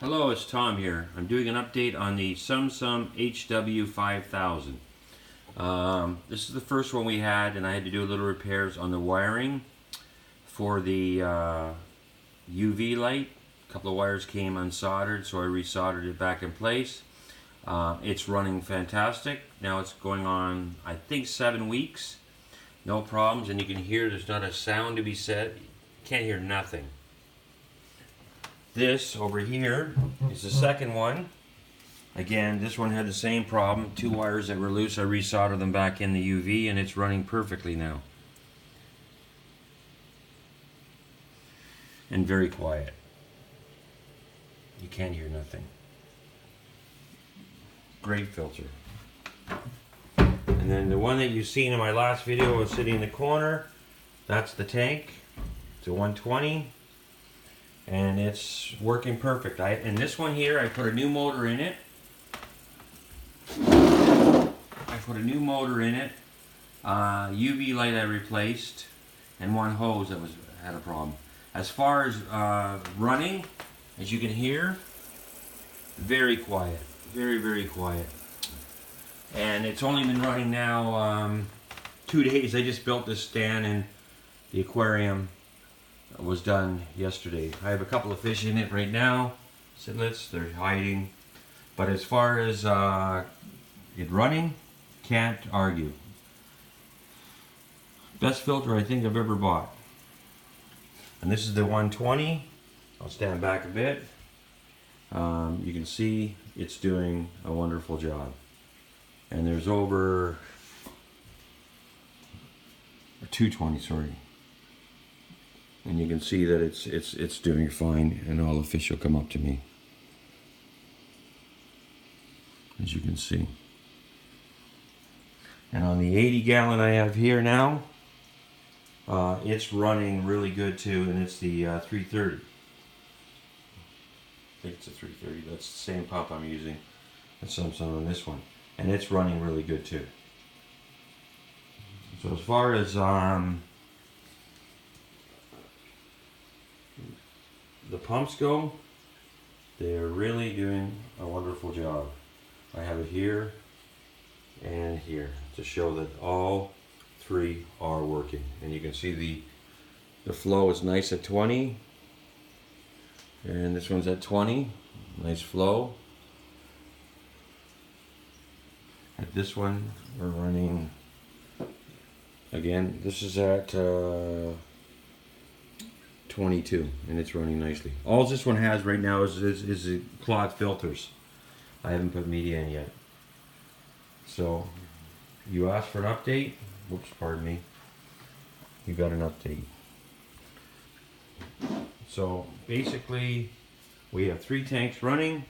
Hello, it's Tom here. I'm doing an update on the Sunsun HW-5000. This is the first one we had, and I had to do a little repairs on the wiring for the UV light. A couple of wires came unsoldered, so I resoldered it back in place. It's running fantastic. Now it's going on, I think, 7 weeks. No problems, and you can hear there's not a sound to be said. Can't hear nothing. This over here is the second one. Again, this one had the same problem. 2 wires that were loose, I resoldered them back in the UV, and it's running perfectly now. And very quiet. You can't hear nothing. Great filter. And then the one that you've seen in my last video was sitting in the corner. That's the tank. It's a 120. And it's working perfect. And this one here, I put a new motor in it. UV light I replaced, and one hose that had a problem. As far as running, as you can hear, very quiet, very quiet. And it's only been running now 2 days. I just built this stand, and the aquarium was done yesterday. I have a couple of fish in it right now. Sidlets, they're hiding. But as far as it running, can't argue. Best filter I think I've ever bought. And this is the 120. I'll stand back a bit. You can see it's doing a wonderful job. And there's over 220, sorry. And you can see that it's doing fine, and all the fish will come up to me, as you can see. And on the 80 gallon I have here now, it's running really good too, and it's the 330. I think it's a 330. That's the same pump I'm using at Sunsun on this one, and it's running really good too. So as far as the pumps go, they're really doing a wonderful job. I have it here and here to show that all 3 are working. And you can see the flow is nice at 20, and this one's at 20. Nice flow. At this one we're running, again, this is at 22, and it's running nicely. All this one has right now is cloth filters. I haven't put media in yet. So you asked for an update. Whoops, pardon me. You got an update. So basically we have 3 tanks running,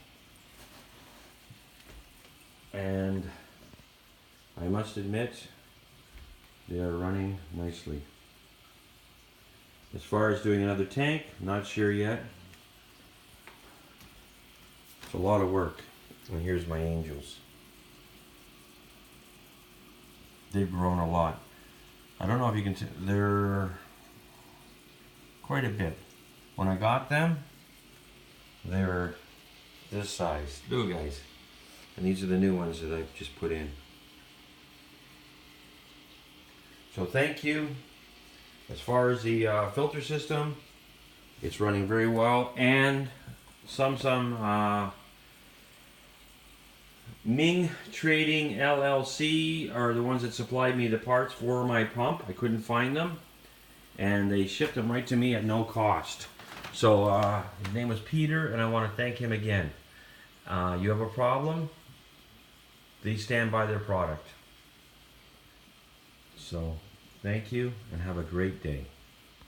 and I must admit they are running nicely. As far as doing another tank, not sure yet. It's a lot of work. And here's my angels. They've grown a lot. I don't know if you can tell, they're quite a bit. When I got them, they were this size. Little guys. And these are the new ones that I've just put in. So thank you. As far as the filter system, it's running very well, and some MING Trading LLC are the ones that supplied me the parts for my pump. I couldn't find them, and they shipped them right to me at no cost. So his name was Peter, and I want to thank him again. You have a problem, they stand by their product. So thank you, and have a great day.